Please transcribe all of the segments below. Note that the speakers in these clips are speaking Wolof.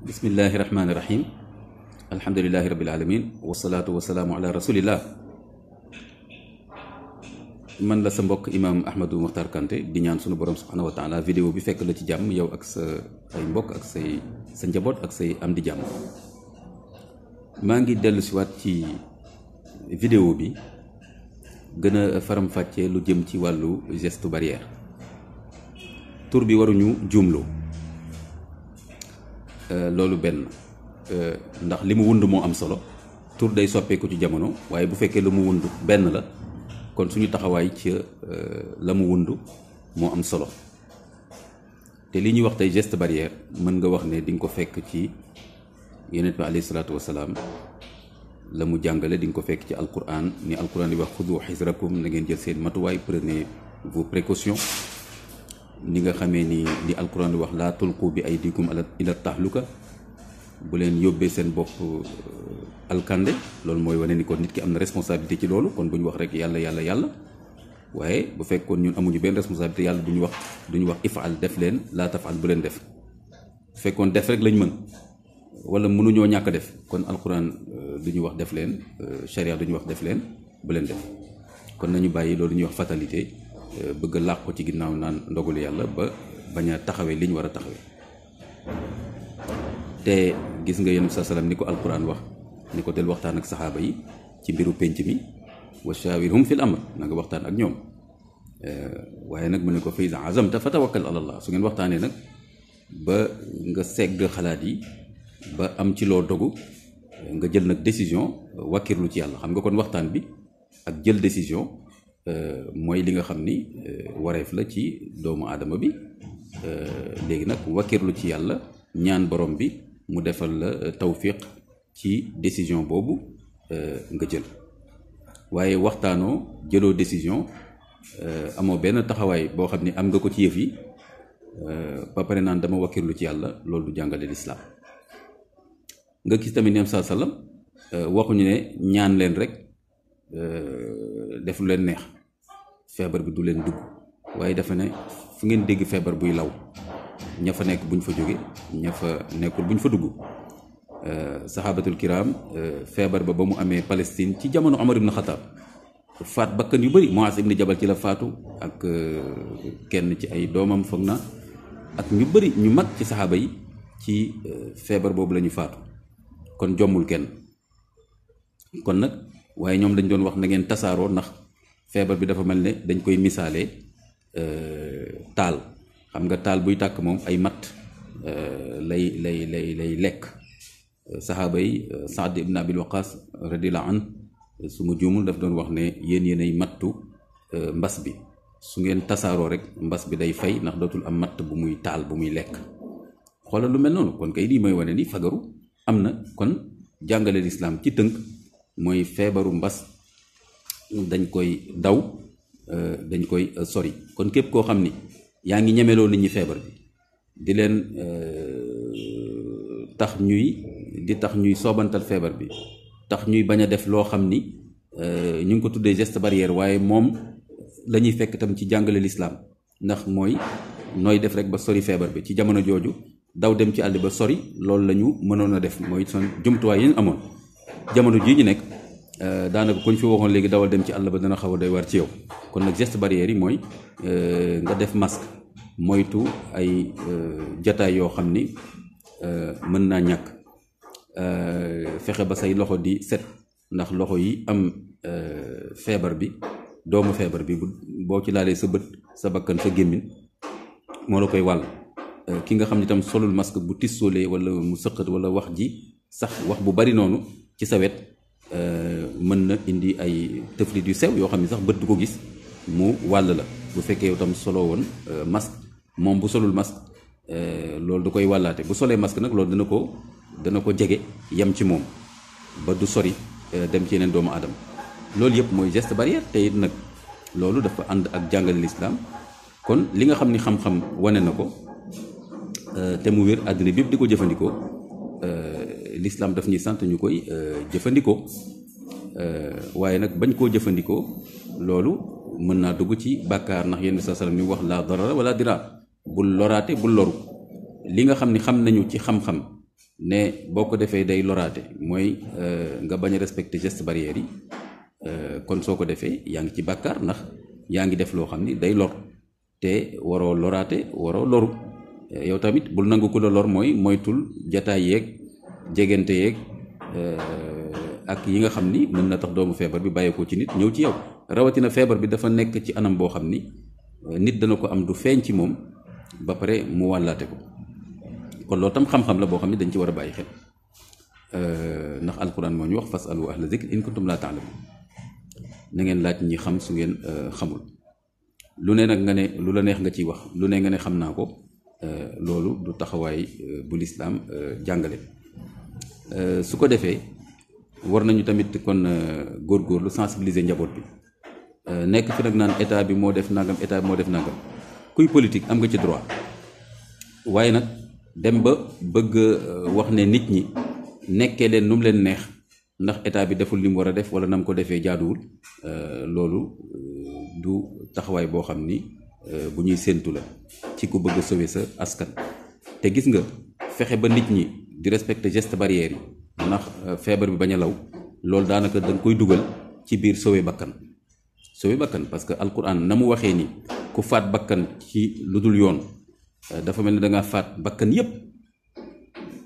bismillahi rahmaani rahim alhamdulilahi rabbil alamin wasalaatu wasalaamu ala rasulillah. man la sa mbokk imaam Ahmadou Mokhtar Kanté di ñaan sunu borom subhanahu wa taala vidéo bi fekk la ci jàmm yow ak sa ay mbokk ak sa njaboot ak say am di jàmm. maa ngi dellu siwaat ci vidéo bi gën a faram-fàccee lu jëm ci wàllu geste barrière. tur bi waruñu juumloo loolu benn ndax li mu wund moo am solo. tur day soppeeku ci jamono waaye bu fekkee lu mu wund benn la kon suñu taxawaay ci la mu wund moo am solo. te li ñuy wax tey geste barrière mën nga wax ne di nga ko fekk ci yonent bi alayhi salaatu wasalaam la mu jàngale di nga ko fekk ci alquran ni alquran di wax xudu xisrakum na ngeen jël seen matuwaay, prenez vos précautions. ni nga xamee ni alquran di wax laa tulqu bi aydikum ila tahluka, bu leen yóbbee seen bopp alkande. loolu mooy wane ni kon nit ki am na responsabilité ci loolu. kon bu ñu wax rek yàlla waaye bu fekkoon ñun amuñu benn responsabilité yàlla duñu wax ifal def leen, laa tafal bu leen def. bu fekkoon def rek lañ mën wala mënuñoo ñàkk def kon alquran duñu wax def leen, charia duñu wax def leen bu leen def. kon nañu bàyyi loolu ñuy wax fatalité, bëgg a làq ko ci ginnaaw naan ndogalu yàlla ba bañ a taxawee li ñu war a taxawee. te gis nga yéen sa salaam ni ko alquran wax ni ko del waxtaan ak saxaaba yi ci mbiru pénc mi, wa shawirhum fil amr, na nga waxtaan ak ñoom. waaye nag mu ne ko fa iza azamta fa tawakkal ala allah. su ngeen waxtaanee nag ba nga segg xalaat yi ba am ci loo dogu nga jël nag décision wakkirlu ci yàlla. xam nga kon waxtaan bi ak jël décision mooy li nga xam ni wareef la ci doomu aadama bi. léegi nag wakkirlu ci yàlla, ñaan borom bi mu defal la tawfiq ci décision boobu nga jël. waaye waxtaanoo jëloo décision, amoo benn taxawaay boo xam ni am nga ko ci yëf yi ba pare naan dama wakkirlu ci yàlla, loolu du jàngale lislaam. nga gis tamit neem saa sallam waxuñu ne ñaan leen rek def lu leen neex, feebar bi du leen dugg. waaye dafa ne fu ngeen dégg feebar buy law, ña fa nekk buñ fa jóge, ña fa nekkul buñ fa dugg. saxaabatul kiram feebar ba mu amee Palestine ci jamono Omar ibn Khattab faat bakkan yu bëri. Muaz ibn Jabal ci la faatu ak kenn ci ay doomam foog na, ak ñu bëri ñu mag ci saxaaba yi ci feebar boobu la ñu faatu. kon jommul kenn. kon nag waaye ñoom dañ doon wax na ngeen tasaaroo, ndax feebar bi dafa mel ne dañ koy misaalee taal. xam nga taal buy tàkk moom ay matt lay lekk. saxaaba yi Saad ibn Abil Waqas radiyallahu an su ma juumul daf doon wax ne yéenay mattu mbas bi. su ngeen tasaaroo rek mbas bi day fay, ndax dootul am matt bu muy taal bu muy lekk. xoolal lu mel noonu. kon kay lii mooy wane ni fagaru am na. kon jàngale lislaam ci tënk mooy feebaru mbas dañ koy daw, dañ koy sori. kon képp koo xam ni yaa ngi ñemeloo nit ñi feebar bi, di leen tax ñuy soobantal feebar bi, tax ñuy bañ a def loo xam ni ñu ngi ko tuddee geste barrière, waaye moom la ñuy fekk tam ci jàngale lislaam. ndax mooy nooy def rek ba sori feebar bi. ci jamono jooju daw dem ci àll ba sori, loolu la ñu mënoon a def, mooy son jumtuwaay yi ñu amoon. jamono jii ñu nekk daanaka kuñ fi waxoon léegi dawal dem ci àll ba dana xaw a doy war ci yow. kon nag geste barrière yi mooy nga def masque, moytu ay jataay yoo xam ni mën naa ñàkk, fexe ba say loxo di set, ndax loxo yi am feebar bi, doomu feebar bi boo ci laalee sa bët, sa bakkan, sa gémmiñ moo la koy wàll. ki nga xam ni tam solul masque bu tissoolee wala mu sëqat wala wax ji sax wax bu bari noonu ci sa wet mën na indi ay tëflit yu sew yoo xam ni sax bët du ko gis, mu wàll la. bu fekkee yow tam solo woon masque, moom bu solul masque loolu da koy wàllaate. bu solee masque nag loolu dana ko jege yem ci moom ba du sori dem ci yeneen doomu aadama. loolu yëpp mooy geste barrière. te it nag loolu dafa ànd ak jàngale lislaam. kon li nga xam ni xam-xam wane na ko te mu wér, àddina bi yëpp di ko jëfandikoo, lislaam daf ñuy sant ñu koy jëfandikoo. waaye nag bañ koo jëfandikoo loolu mën naa dugg ci bàkkaar, ndax yenn saa salaam ni wax laa darara wala diraar, bul loraate bul loru. li nga xam ni xam nañu ci xam-xam ne boo ko defee day loraate mooy nga bañ a respecter geste barrière yi kon soo ko defee yaa ngi ci bàkkaar ndax yaa ngi def loo xam ni day lor te waroo loraate waroo loru yow tamit bul nangu ku la lor mooy moytul jataay yeeg jegante yeeg ak yi nga xam ni mën na tax doomu feebar bi bàyyeekoo ci nit ñëw ci yow rawatina feebar bi dafa nekk ci anam boo xam ni nit dana ko am du feeñ ci moom ba pare mu wàllaate ko kon loolu tam xam-xam la boo xam ni dañ ci war a bàyyi xel ndax alquran moo ñu wax fasalu ahla zikr in kuntum laa ta'lamun na ngeen laaj ñi xam su ngeen xamul lu ne nag nga ne lu la neex nga ciy wax lu ne nga ne xam naa ko loolu du taxawaay bu lislaam jàngale su ko defee war nañu tamit kon góorgóorlu sensibiliser njaboot bi nekk fi nag naan état bi moo def nangam état bi moo def nangam kuy politique am nga ci droit waaye nag dem ba bëgg wax ne nit ñi nekkee leen nu mu leen neex ndax état bi deful li mu war a def wala nam ko defee jaaduwul loolu du taxawaay boo xam ni bu ñuy séentu la ci ku bëgg a sauver sa askan te gis nga fexe ba nit ñi di respecter geste barrière yi ndax feebar bi bañ a law loolu daanaka da nga koy dugal ci biir sauver bakkan parce que alquran na mu waxee ni ku faat bakkan ci lu dul yoon dafa mel ne da ngaa faat bakkan yépp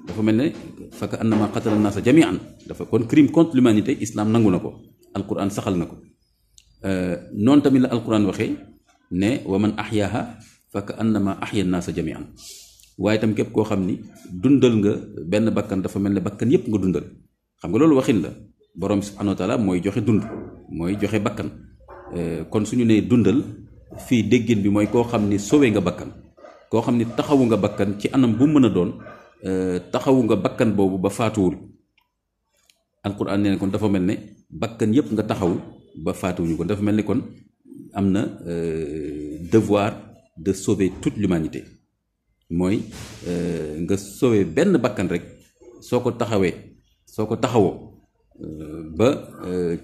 dafa mel ne faka annama qatala naasa jamian dafa kon crime contre l'humanité islam nangu na ko alquran saxal na ko noonu tamit la alquran waxee ne wa man axyaaha faka annama axya naasa jamian waaye itam képp koo xam ni dundal nga benn bakkan dafa mel ne bakkan yépp nga dundal xam nga loolu waxin la borom subhanahu wa taala mooy joxe dund mooy joxe bakkan kon suñu nee dundal fii déggin bi mooy koo xam ni sowe nga bakkan koo xam ni taxawu nga bakkan ci anam bu mën a doon taxawu nga bakkan boobu ba faatuwul alquran nee na kon dafa mel ne bakkan yépp nga taxawu ba faatuwuñu kon dafa mel ni kon am na devoir de sauver toute l'humanité mooy nga sauver benn bakkan rek soo ko taxawoo ba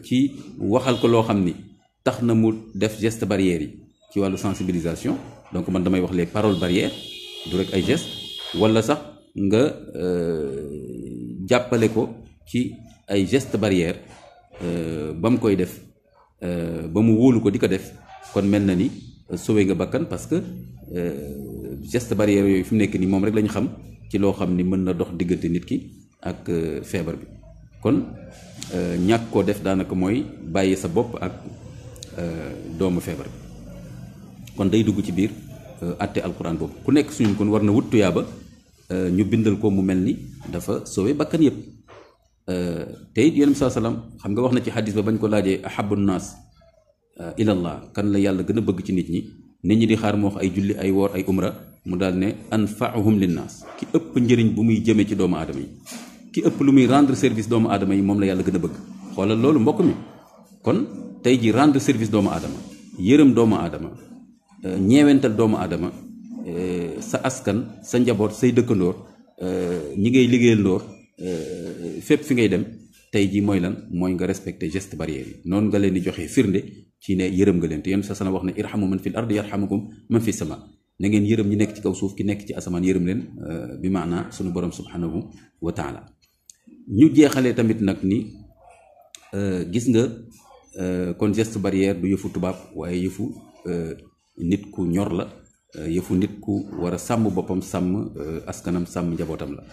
ci waxal ko loo xam ni tax na mu def geste barrière yi ci wàllu sensibilisation donc man damay wax les paroles barrières du rek ay gestes wala sax nga jàppale ko ci ay geste barrière ba mu koy def ba mu wóolu ko di ko def kon mel na ni sauvé nga bakkan parce que geste barrière yooyu fi mu nekk nii moom rek lañu xam ci loo xam ni mën na dox diggante nit ki ak feebar bi kon ñàkk koo def daanaka mooy bàyyi sa bopp ak doomu feebar bi kon day dugg ci biir àtte alquran boobu ku nekk suñu kon war na wut tuyaaba ñu bindal ko mu mel ni dafa sauvé bakkan yépp te it yonent bi sallam xam nga wax na ci xadis ba bañ ko laajee ahabu naas ilallah kan la yàlla gën a bëgg ci nit ñi di xaar moo wax ay julli ay woor ay umra mu daal ne anfaahum linnaas ki ëpp njëriñ bu muy jëmee ci doomu aadama yi ki ëpp lu muy rendre service doomu aadama yi moom la yàlla gën a bëgg xoolal loolu mbokk mi kon tey ji rendre service doomu aadama yërëm doomu aadama ñeewental doomu aadama sa askan sa njaboot say dëkkandoor ñi ngay liggéeyal ndoor fépp fi ngay dem tey jii mooy lan mooy nga respecter geste barrière yi noonu nga leen di joxe firnde ci ne yërëm nga leen te yéen sa sana wax ne irhamu man fil ardi yarhamukum man fi sama na ngeen yërëm ñi nekk ci kaw suuf ki nekk ci asamaan yërëm leen bi maana sunu borom subhanahu wa taala ñu jeexalee tamit nag ni gis nga kon geste barrière du yëfu tubaab waaye yëfu nit ku ñor la yëfu nit ku war a sàmm boppam sàmm askanam sàmm njabootam la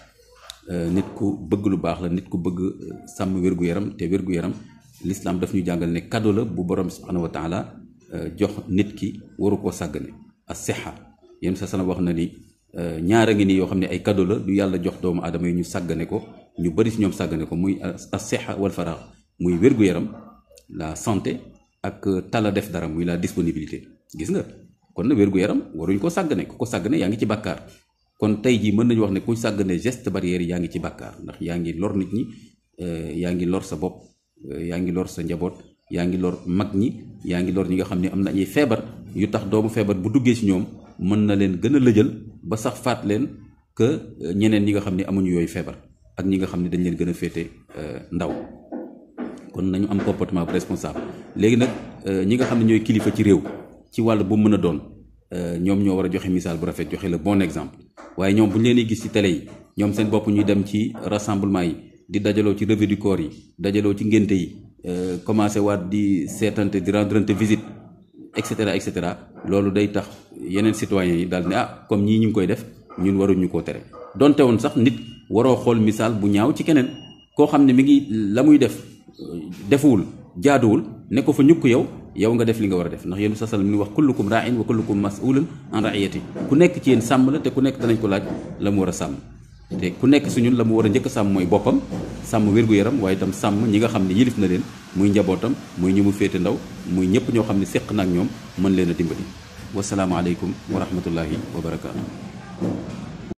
nit ku bëgg lu baax la nit ku bëgg sàmm wér-gu-yaram te wér-gu-yaram l'islam daf ñu jàngal ne cadeau la bu borom subhanahu wa taala jox nit ki waru koo sàggane as-siha yéen sa sana wax na ni ñaara ngi nii yoo xam ne ay cadeau la du yàlla jox doomu aadama yi ñu sàggane ko ñu bari ci ñoom sàggane ko muy as-siha wal faragh muy wér-gu-yaram la santé ak tala def dara muy la disponibilité gis nga kon na wér-gu-yaram waruñ ko sàggane ku ko sàggane yaa ngi ci bàkkaar kon tey jii mën nañu wax ne ku sàggane geste barrière yaa ngi ci bàkkaar ndax yaa ngi lor nit ñi yaa ngi lor sa bopp yaa ngi lor sa njaboot yaa ngi lor mag ñi yaa ngi lor ñi nga xam ne am na ay feebar yu tax doomu feebar bu duggee ci ñoom mën na leen gën a lëjal ba sax faat leen que ñeneen ñi nga xam ne amuñu yooyu feebar ak ñi nga xam ne dañ leen gën a féete ndaw kon nañu am comportement bu responsable léegi nag ñi nga xam ne ñooy kilifa ci réew ci wàll bu mën a doon ñoom ñoo war a joxe misaal bu rafet joxe le bon exemple waaye ñoom bu ñu leen di gis ci télé yi ñoom seen bopp ñuy dem ci rassemblement yi di dajaloo ci revue du corps yi dajaloo ci ngénte yi commencé waat di seetante di rendrante visite et cetera loolu day tax yeneen citoyens yi daal ne comme ñii ñu ngi koy def ñun waruñu koo tere donte woon sax nit waroo xool misaal bu ñaaw ci keneen koo xam ne mi ngi la muy def defuwul jaaduwul ne ko fa ñukk yow nga def li nga war a def ndax yéen sa sallam mi wax kullukum ra'in wa kullukum mas'ulun an ra'iyati ku nekk ci yéen sàmm la te ku nekk danañ ko laaj la mu war a sàmm te ku nekk suñun la mu war a njëkk a sàmm mooy boppam sàmm wér-gu-yaram waaye itam sàmm ñi nga xam ne yilif na leen muy njabootam muy ñi mu féete ndaw muy ñëpp ñoo xam ne séq na ak ñoom mën leen a dimbali wasalaamu aleykum wa rahmatullahi wa barakaatu.